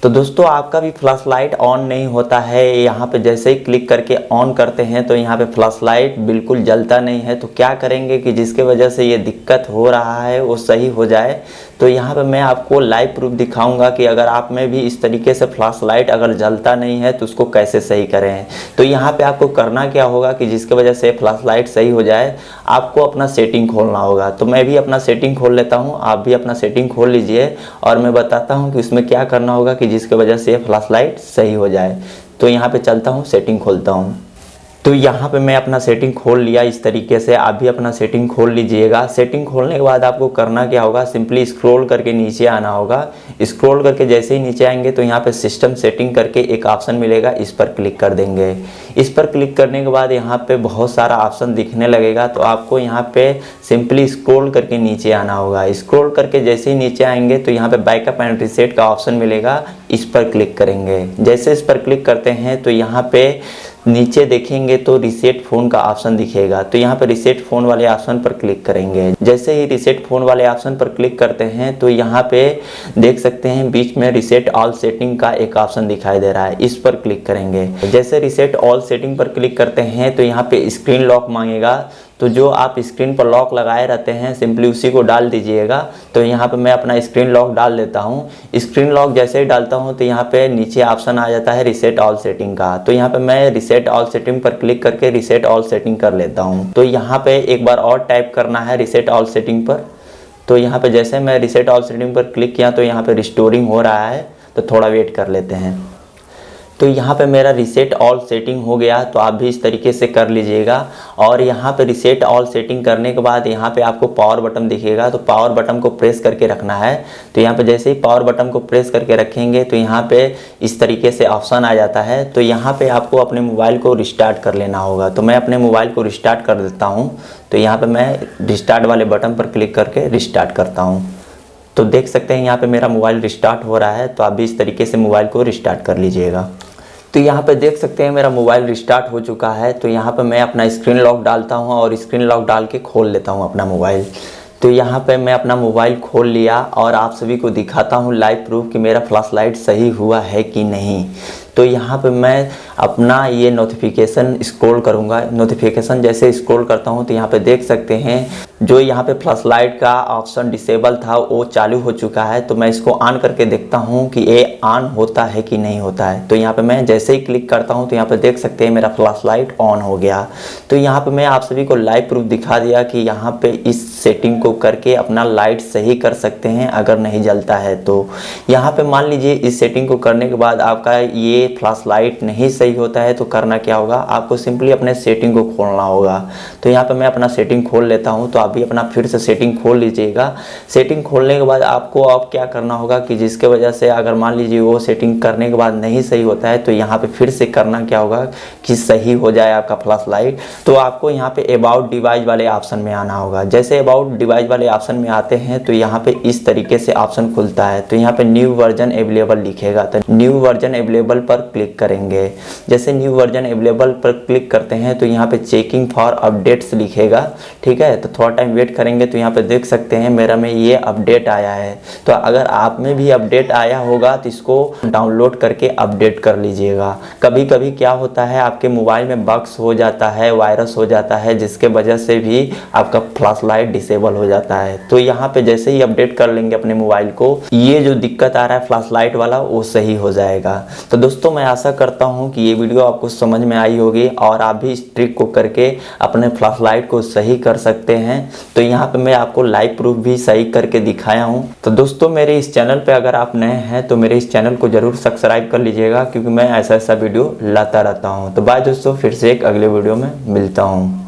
तो दोस्तों आपका भी फ्लैश लाइट ऑन नहीं होता है, यहाँ पे जैसे ही क्लिक करके ऑन करते हैं तो यहाँ पे फ्लैश लाइट बिल्कुल जलता नहीं है। तो क्या करेंगे कि जिसके वजह से ये दिक्कत हो रहा है वो सही हो जाए। तो यहाँ पे मैं आपको लाइव प्रूफ दिखाऊंगा कि अगर आप में भी इस तरीके से फ्लैश लाइट अगर जलता नहीं है तो उसको कैसे सही करें। तो यहाँ पे आपको करना क्या होगा कि जिसके वजह से फ्लैश लाइट सही हो जाए, आपको अपना सेटिंग खोलना होगा। तो मैं भी अपना सेटिंग खोल लेता हूँ, आप भी अपना सेटिंग खोल लीजिए और मैं बताता हूँ कि उसमें क्या करना होगा कि जिसके वजह से फ्लैश लाइट सही हो जाए। तो यहाँ पे चलता हूँ, सेटिंग खोलता हूँ। तो यहाँ पे मैं अपना सेटिंग खोल लिया इस तरीके से, आप भी अपना सेटिंग खोल लीजिएगा। सेटिंग खोलने के बाद आपको करना क्या होगा, सिंपली स्क्रॉल करके नीचे आना होगा। स्क्रॉल करके जैसे ही नीचे आएंगे तो यहाँ पे सिस्टम सेटिंग करके एक ऑप्शन मिलेगा, इस पर क्लिक कर देंगे। इस पर क्लिक करने के बाद यहाँ पे बहुत सारा ऑप्शन दिखने लगेगा। तो आपको यहाँ पे सिंपली स्क्रॉल करके नीचे आना होगा। स्क्रॉल करके जैसे ही नीचे आएंगे तो यहाँ पे बैकअप एंड रीसेट का ऑप्शन मिलेगा, इस पर क्लिक करेंगे। जैसे इस पर क्लिक करते हैं तो यहाँ पे नीचे देखेंगे तो रीसेट फ़ोन का ऑप्शन दिखेगा। तो यहाँ पर रीसेट फ़ोन वाले ऑप्शन पर क्लिक करेंगे। जैसे ही रीसेट फ़ोन वाले ऑप्शन पर क्लिक करते हैं तो यहाँ पे देख सकते हैं बीच में रीसेट ऑल सेटिंग का एक ऑप्शन दिखाई दे रहा है, इस पर क्लिक करेंगे। जैसे रीसेट ऑल सेटिंग पर क्लिक करते हैं तो यहाँ पे स्क्रीन लॉक मांगेगा। तो जो आप स्क्रीन पर लॉक लगाए रहते हैं सिंपली उसी को डाल दीजिएगा। तो यहाँ पे मैं अपना स्क्रीन लॉक डाल देता हूँ। स्क्रीन लॉक जैसे ही डालता हूँ तो यहाँ पे नीचे ऑप्शन आ जाता है रीसेट ऑल सेटिंग का। तो यहाँ पे मैं रीसेट ऑल सेटिंग पर क्लिक करके रीसेट ऑल सेटिंग कर लेता हूँ। तो यहाँ पे एक बार और टाइप करना है रीसेट ऑल सेटिंग पर। तो यहाँ पे जैसे मैं रीसेट ऑल सेटिंग पर क्लिक किया तो यहाँ पे रिस्टोरिंग हो रहा है, तो थोड़ा वेट कर लेते हैं। तो यहाँ पे मेरा रीसेट ऑल सेटिंग हो गया। तो आप भी इस तरीके से कर लीजिएगा। और यहाँ पे रीसेट ऑल सेटिंग करने के बाद यहाँ पे आपको पावर बटन दिखेगा, तो पावर बटन को प्रेस करके रखना है। तो यहाँ पे जैसे ही पावर बटन को प्रेस करके रखेंगे तो यहाँ पे इस तरीके से ऑप्शन आ जाता है। तो यहाँ पे आपको अपने मोबाइल को रिस्टार्ट कर लेना होगा। तो मैं अपने मोबाइल को रिस्टार्ट कर देता हूँ। तो यहाँ पर मैं रिस्टार्ट वाले बटन पर क्लिक करके रिस्टार्ट करता हूँ। तो देख सकते हैं यहाँ पे मेरा मोबाइल रिस्टार्ट हो रहा है। तो आप भी इस तरीके से मोबाइल को रिस्टार्ट कर लीजिएगा। तो यहाँ पे देख सकते हैं मेरा मोबाइल रिस्टार्ट हो चुका है। तो यहाँ पे मैं अपना स्क्रीन लॉक डालता हूँ और स्क्रीन लॉक डाल के खोल लेता हूँ अपना मोबाइल। तो यहाँ पे मैं अपना मोबाइल खोल लिया और आप सभी को दिखाता हूँ लाइव प्रूफ कि मेरा फ्लैश लाइट सही हुआ है कि नहीं। तो यहाँ पे मैं अपना ये नोटिफिकेशन स्क्रॉल करूँगा। नोटिफिकेशन जैसे स्क्रॉल करता हूँ तो यहाँ पे देख सकते हैं जो यहाँ पे फ्लैश लाइट का ऑप्शन डिसेबल था वो चालू हो चुका है। तो मैं इसको ऑन करके देखता हूँ कि ये ऑन होता है कि नहीं होता है। तो यहाँ पे मैं जैसे ही क्लिक करता हूँ तो यहाँ पे देख सकते हैं मेरा फ्लैश लाइट ऑन हो गया। तो यहाँ पे मैं आप सभी को लाइव प्रूफ दिखा दिया कि यहाँ पे इस सेटिंग को करके अपना लाइट सही कर सकते हैं अगर नहीं जलता है। तो यहाँ पे मान लीजिए इस सेटिंग को करने के बाद आपका ये फ्लैश लाइट नहीं सही होता है तो करना क्या होगा, आपको सिंपली अपने सेटिंग को खोलना होगा। तो यहाँ पे मैं अपना सेटिंग खोल लेता हूँ। तो आप भी अपना फिर से सेटिंग खोल लीजिएगा। सेटिंग खोलने के बाद आपको अब क्या करना होगा कि जिसके वजह से अगर मान लीजिए वो सेटिंग करने के बाद नहीं सही होता है तो यहाँ पे फिर से करना क्या होगा कि सही हो जाए आपका फ्लैश लाइट। तो आपको यहाँ पे अबाउट डिवाइस वाले ऑप्शन में आना होगा। जैसे अबाउट डिवाइस वाले ऑप्शन में आते हैं तो यहाँ पे इस तरीके से ऑप्शन खुलता है। तो यहाँ पे न्यू वर्जन अवेलेबल लिखेगा, तो न्यू वर्जन अवेलेबल पर क्लिक करेंगे। जैसे न्यू वर्जन अवेलेबल पर क्लिक करते हैं तो यहाँ पे चेकिंग फॉर अपडेट्स लिखेगा, ठीक है। तो थोड़ा टाइम वेट करेंगे तो यहाँ पे देख सकते हैं मेरा में ये अपडेट आया है। तो अगर आप में भी अपडेट आया होगा तो इसको डाउनलोड करके अपडेट कर लीजिएगा। कभी कभी क्या होता है आपके मोबाइल में बग्स हो जाता है, वायरस हो जाता है, जिसके वजह से भी आपका फ्लैश लाइट डिसेबल हो जाता है। तो यहाँ पे जैसे ही अपडेट कर लेंगे अपने मोबाइल को, ये जो दिक्कत आ रहा है फ्लैश लाइट वाला वो सही हो जाएगा। तो दोस्तों मैं आशा करता हूँ कि ये वीडियो आपको समझ में आई होगी और आप भी इस ट्रिक को करके अपने फ्लैश लाइट को सही कर सकते हैं। तो यहाँ पे मैं आपको लाइव प्रूफ भी सही करके दिखाया हूँ। तो दोस्तों मेरे इस चैनल पे अगर आप नए हैं तो मेरे इस चैनल को जरूर सब्सक्राइब कर लीजिएगा, क्योंकि मैं ऐसा वीडियो लाता रहता हूँ। तो बाय दोस्तों, फिर से एक अगले वीडियो में मिलता हूँ।